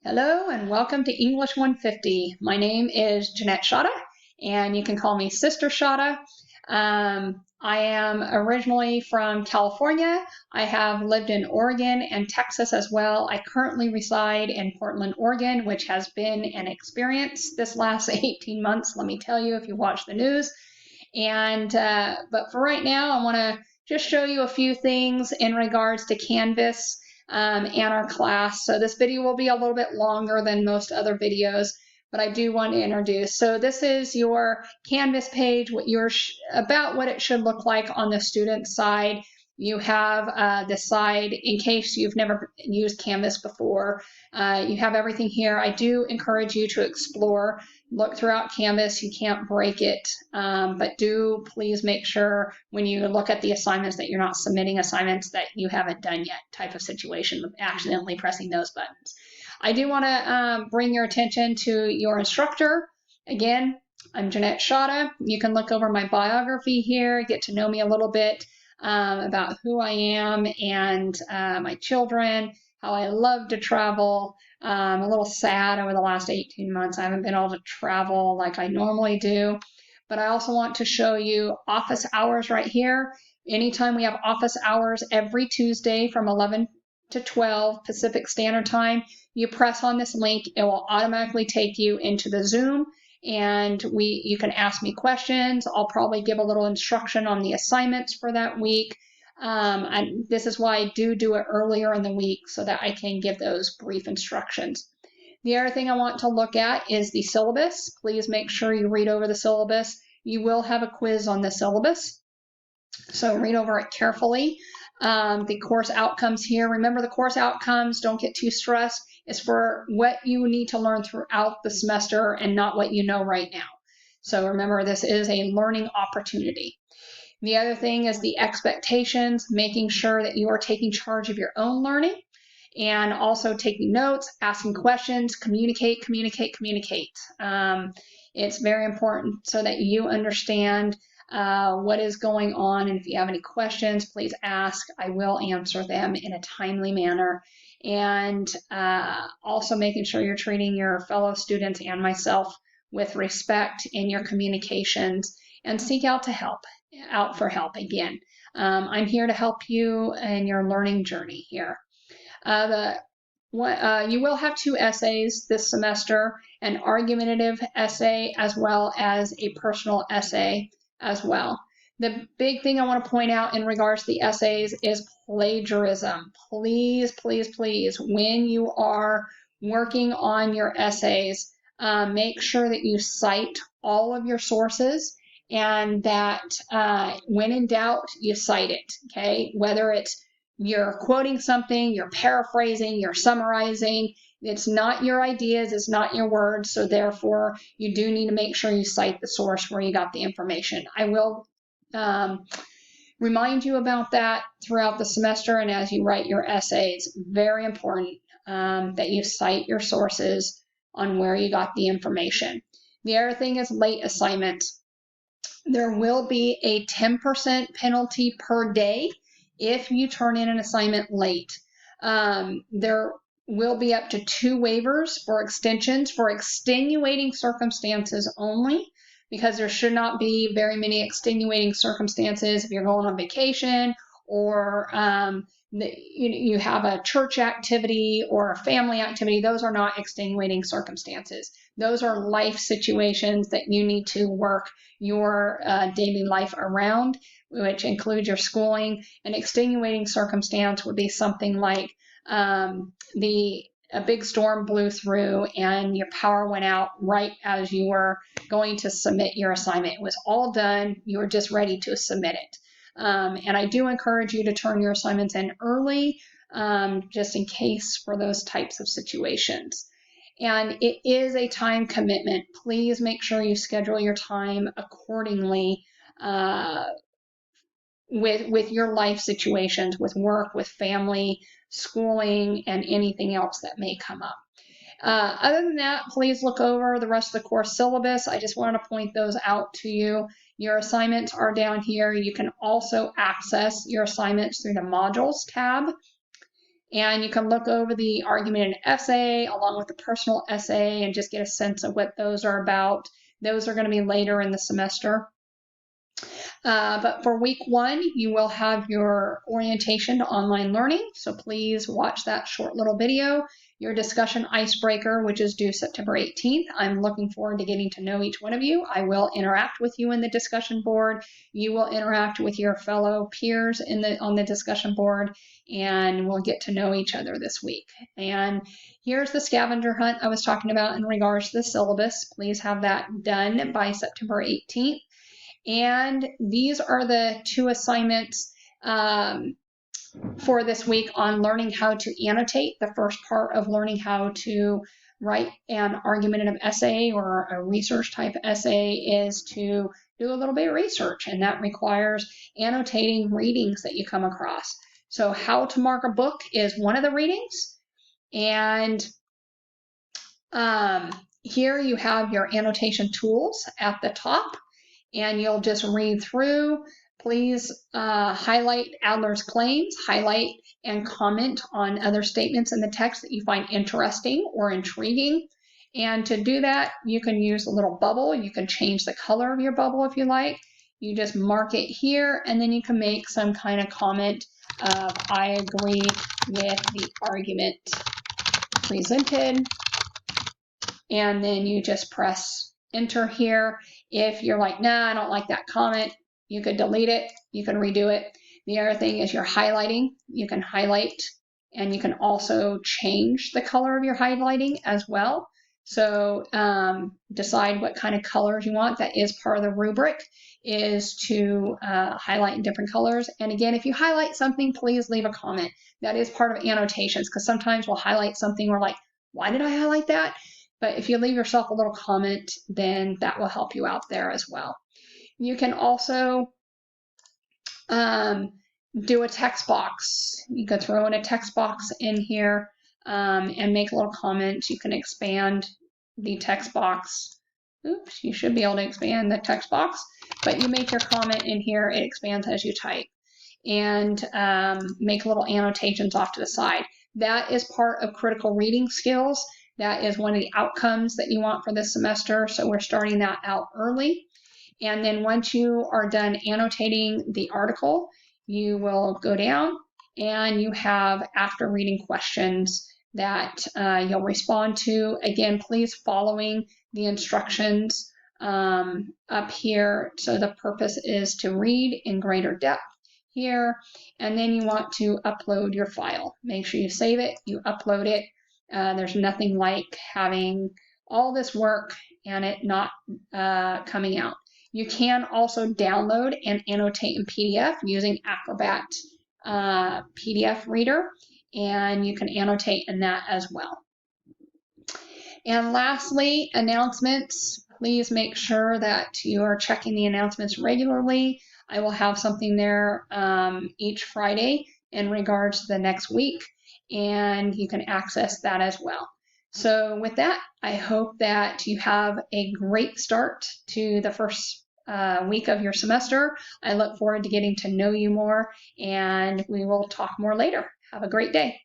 Hello and welcome to English 150. My name is Jeanette Shada, and you can call me Sister Shada. I am originally from California. I have lived in Oregon and Texas as well. I currently reside in Portland, Oregon, which has been an experience this last 18 months, let me tell you if you watch the news. But for right now, I want to just show you a few things in regards to Canvas and our class. So this video will be a little bit longer than most other videos, but I do want to introduce. So this is your Canvas page, about what it should look like on the student side. You have the side, in case you've never used Canvas before, you have everything here. I do encourage you to explore, look throughout Canvas. You can't break it, but do please make sure when you look at the assignments that you're not submitting assignments that you haven't done yet type of situation of accidentally pressing those buttons. I do want to bring your attention to your instructor. Again, I'm Jeanette Shada. You can look over my biography here, get to know me a little bit about who I am and my children, how I love to travel. I'm a little sad over the last 18 months. I haven't been able to travel like I normally do, but I also want to show you office hours right here. Anytime we have office hours every Tuesday from 11 to 12 Pacific Standard Time, you press on this link, it will automatically take you into the Zoom, and you can ask me questions. I'll probably give a little instruction on the assignments for that week. And this is why I do it earlier in the week so that I can give those brief instructions. The other thing I want to look at is the syllabus. Please make sure you read over the syllabus. You will have a quiz on the syllabus, so read over it carefully. The course outcomes here. Remember, the course outcomes, don't get too stressed. It's for what you need to learn throughout the semester and not what you know right now. So remember, this is a learning opportunity. The other thing is the expectations, making sure that you are taking charge of your own learning and also taking notes, asking questions, communicate. It's very important so that you understand what is going on, and if you have any questions, please ask. I will answer them in a timely manner, and also making sure you're treating your fellow students and myself with respect in your communications, and seek out for help again. I'm here to help you in your learning journey here. You will have 2 essays this semester, an argumentative essay as well as a personal essay as well. The big thing I want to point out in regards to the essays is plagiarism. Please, when you are working on your essays, make sure that you cite all of your sources, and that when in doubt, you cite it, okay? Whether it's you're quoting something, you're paraphrasing, you're summarizing, it's not your ideas, it's not your words, so therefore you do need to make sure you cite the source where you got the information. I will remind you about that throughout the semester and as you write your essays. Very important that you cite your sources on where you got the information. The other thing is late assignments. There will be a 10% penalty per day if you turn in an assignment late. There will be up to 2 waivers for extensions for extenuating circumstances only, because there should not be very many extenuating circumstances if you're going on vacation, or you have a church activity or a family activity. Those are not extenuating circumstances. Those are life situations that you need to work your daily life around, which includes your schooling. An extenuating circumstance would be something like a big storm blew through and your power went out right as you were going to submit your assignment. It was all done. You were just ready to submit it. And I do encourage you to turn your assignments in early, just in case for those types of situations. And it is a time commitment. Please make sure you schedule your time accordingly with your life situations, with work, with family, schooling, and anything else that may come up. Other than that, please look over the rest of the course syllabus. I just want to point those out to you. Your assignments are down here. You can also access your assignments through the modules tab. And you can look over the argument and essay along with the personal essay and just get a sense of what those are about. Those are going to be later in the semester. But for week 1, you will have your orientation to online learning. So please watch that short little video. Your discussion icebreaker, which is due September 18th. I'm looking forward to getting to know each one of you. I will interact with you in the discussion board. You will interact with your fellow peers on the discussion board, and we'll get to know each other this week. And here's the scavenger hunt I was talking about in regards to the syllabus. Please have that done by September 18th. And these are the 2 assignments for this week on learning how to annotate. The first part of learning how to write an argumentative essay or a research type essay is to do a little bit of research, and that requires annotating readings that you come across. So how to mark a book is one of the readings, and here you have your annotation tools at the top, and you'll just read through. Please highlight Adler's claims, highlight and comment on other statements in the text that you find interesting or intriguing. And to do that, you can use a little bubble. You can change the color of your bubble if you like. You just mark it here, and then you can make some kind of comment of, I agree with the argument presented. And then you just press enter here. If you're like, nah, I don't like that comment, you could delete it, you can redo it. The other thing is you're highlighting. You can highlight, and you can also change the color of your highlighting as well. So decide what kind of colors you want. That is part of the rubric, is to highlight in different colors. And again, if you highlight something, please leave a comment. That is part of annotations, because sometimes we'll highlight something, we're like, why did I highlight that? But if you leave yourself a little comment, then that will help you out there as well. You can also do a text box. You could throw in a text box in here and make a little comment. You can expand the text box. Oops, you should be able to expand the text box, but you make your comment in here, it expands as you type. And make little annotations off to the side. That is part of critical reading skills. That is one of the outcomes that you want for this semester, so we're starting that out early. And then once you are done annotating the article, you will go down and you have after reading questions that you'll respond to. Again, please following the instructions up here. So the purpose is to read in greater depth here, and then you want to upload your file. Make sure you save it, you upload it. There's nothing like having all this work and it not coming out. You can also download and annotate in PDF using Acrobat PDF Reader, and you can annotate in that as well. And lastly, announcements. Please make sure that you are checking the announcements regularly. I will have something there each Friday in regards to the next week, and you can access that as well. So with that, I hope that you have a great start to the first week of your semester. I look forward to getting to know you more, and we will talk more later. Have a great day.